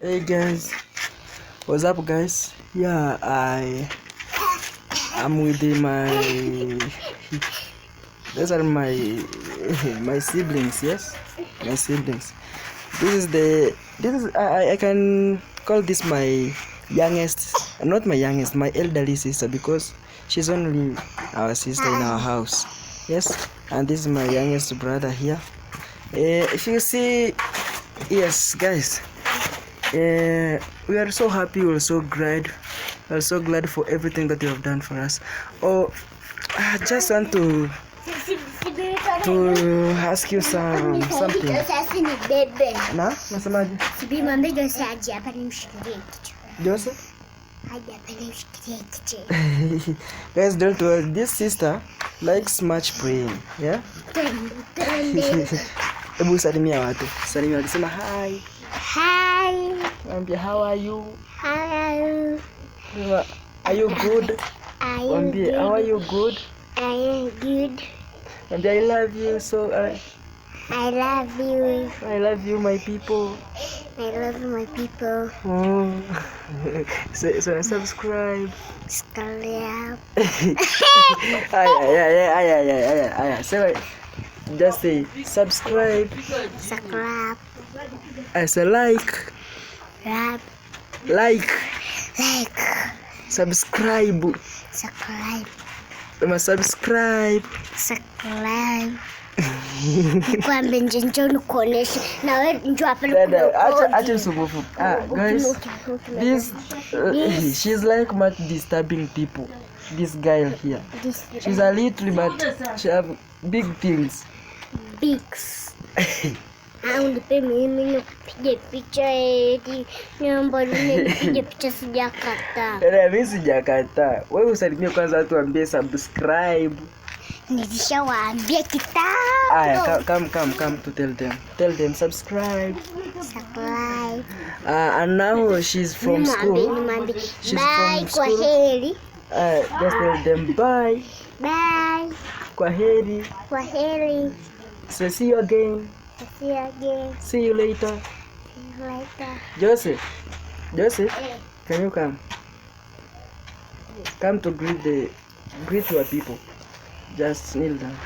Hey guys, what's up guys? Yeah, I'm with those are my siblings. Yes, my siblings. I can call this my youngest, not my youngest, my elderly sister, because she's only our sister in our house. Yes, and this is my youngest brother here. If you see, yes guys, we are so happy, we're so glad for everything that you have done for us. I just want to ask you something. Na nasemaje? Jose? Guys, don't worry, this sister likes much praying. Yeah. Hebu salimia watu. Salimia, sema hi. Hi. Ambia, how are you? Hi. Are you good? Ambia, how are you good? I am good. Ambia, I love you so. I love you. I love you, my people. I love my people. So subscribe. Subscribe. So just say subscribe. Subscribe. I say like. Like. Subscribe. Subscribe. Subscribe. Subscribe. Kwambe njoo nikuoneshe na wewe njoo hapa acha usumbufu. Guys, this she's like much disturbing people. This girl here, she's a little but she have big things. Unipe mimi nipige picha eti niomba nipige picha sijakataa. Mimi sijakataa. Wewe usalimie kwanza watu waambie subscribe. Nilishawaambia kitambo. Come to tell them. Tell them subscribe. Subscribe. And now she's from school. She's bye, from school. Kwaheri. Just tell them bye. Bye. Kwaheri. Kwaheri. So see you again. See you again. See you later. See you later. Joseph, can you come? Come to greet your people. Just kneel down.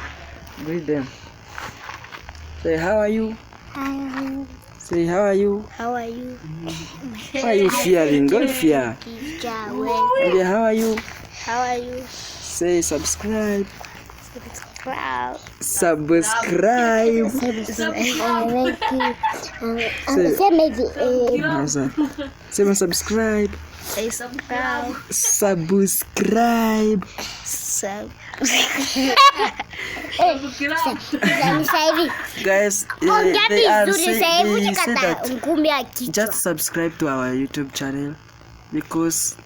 Greet them. Say, how are you? Hi. Say, how are you? How are you? Why are you fearing? Don't fear. Say, how are you? How are you? Say, subscribe. Subscribe. Say, subscribe. Say subscribe. Subscribe. Guys, they say that just subscribe to our YouTube channel because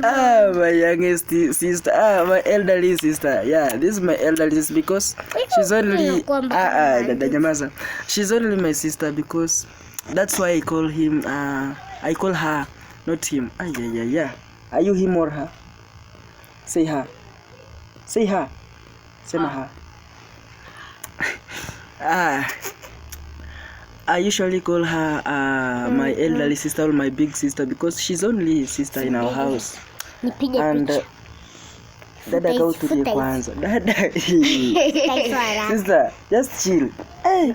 my youngest sister, my elderly sister. Yeah, this is my elderly sister because she's only she's only my sister because that's why I call him. I call her, not him. Yeah. Are you him or her? Say her. Say her. Say her. I usually call her my elderly sister or my big sister because she's only a sister in our house. And dada kautulie kwanza. Dada. Sister, just chill. Hey.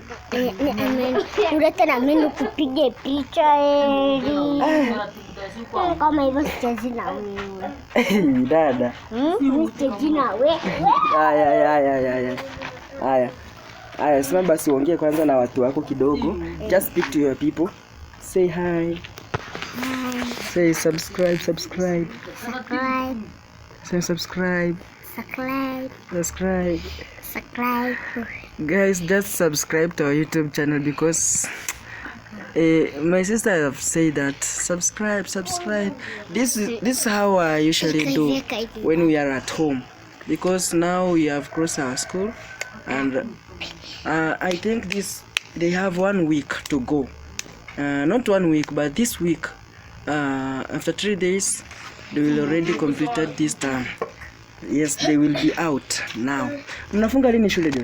Uleta na mimi kupige picha kama hivyo sichezi na wewe. Dada. Sichezi na wewe. Aya, sema basi uongee kwanza na watu wako kidogo. Just speak to your people. Say hi. Say subscribe. Subscribe. Say subscribe. Subscribe. Guys, just subscribe to our YouTube channel because my sister have said that subscribe. This is how I usually do when we are at home because now we have closed our school and I think they have 1 week to go. Not 1 week, but this week after 3 days they will already completed this term. Yes, they will be out now. Mnafunga lini shule je?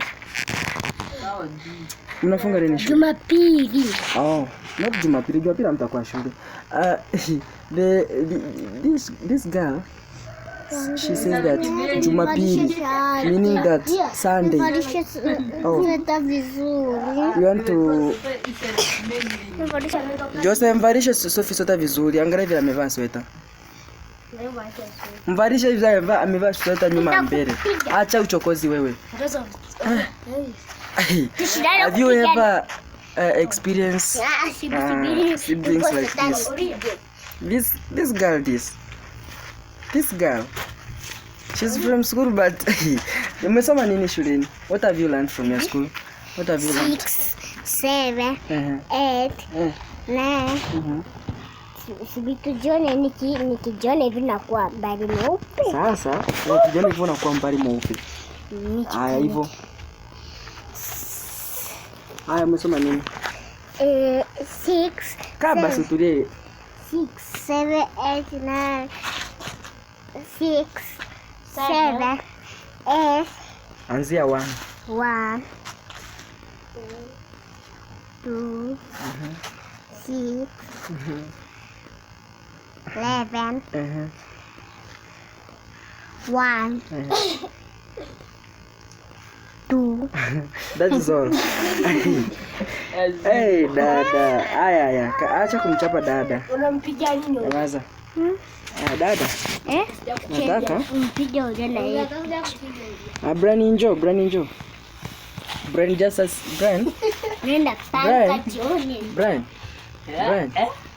Mnafunga lini shule? Jumapili. Oh, not Jumapili. Jumapili mtakuwa shule. This girl, she says that Jumapili, meaning that Sunday. Oh. You want to Jose mvarishe Sophie sweta vizuri. Angalia vile amevaa sweta. Mvarishe vile amevaa sweta nyuma mbele. Acha uchokozi wewe. Have you ever experienced siblings like this? This girl, she's from school, but umesoma nini shuleni? What have you learned from your school? What have you learned? 6, 7, 8, 9. Sibitu jone nikijiona hivi nakuwa mbali mweupe. Sasa nikijiona hivi nakuwa mbali mweupe. Haya hivyo. Haya umesoma nini? 6. Kabla situlie. 6, 7, 8, 9. 6, 7, 8. Anzia 1. 1, 2, 6, 11, 1, 2. That is all. Hey dada, aya, acha kumchapa dada. Unampiga nini? Waza. Dada. Nataka Mpiga ujana yeye. Brian njoo. Brian just as Brian. Nenda paka jioni. Brian.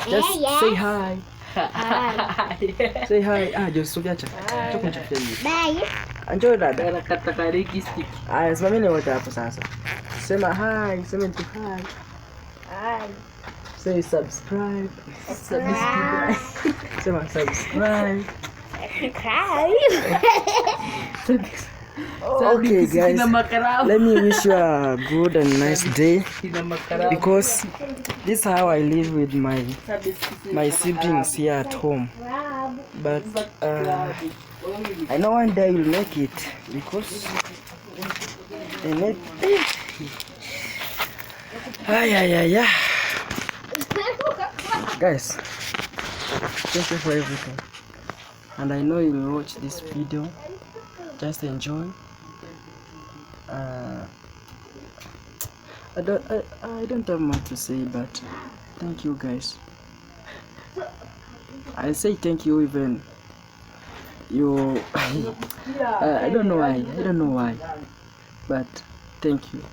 Just say hi. Say hi. Just acha. Tukumchafia hivi. Bye. Njoo dada. Nakata kariki stick. Simameni wote hapo sasa. Sema hi, sema tu hi. Hi. Say subscribe. Sema subscribe. Okay guys, let me wish you a good and nice day, because this is how I live with my siblings here at home. But I know one day you'll make it, because they make guys, thank you for everything, and I know you'll watch this video. Just enjoy. I don't have much to say, but thank you guys. I say thank you even you. I don't know why, but thank you.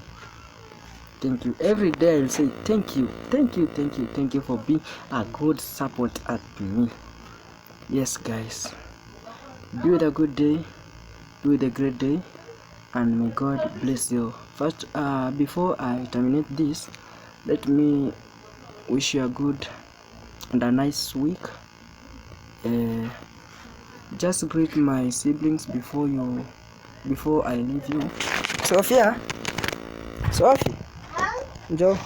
Every day I'll say thank you for being a good support at me. Yes guys, be with a good day, be with a great day, and may God bless you. First, before I terminate this, let me wish you a good and a nice week. Just greet my siblings before I leave you. Sophie, Joe,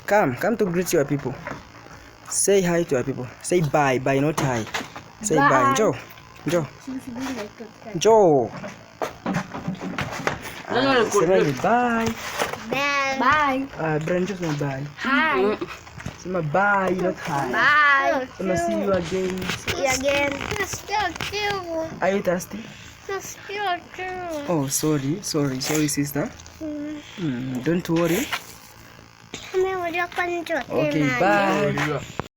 come to greet your people. Say hi to your people. Say bye, not hi. Say bye. Joe. Say bye. Bye. Brian, just say bye. Hi. Say bye, not hi. Bye. Say see you again. See you again. Are you thirsty? Oh, sorry, sister. Don't worry. Okay, bye.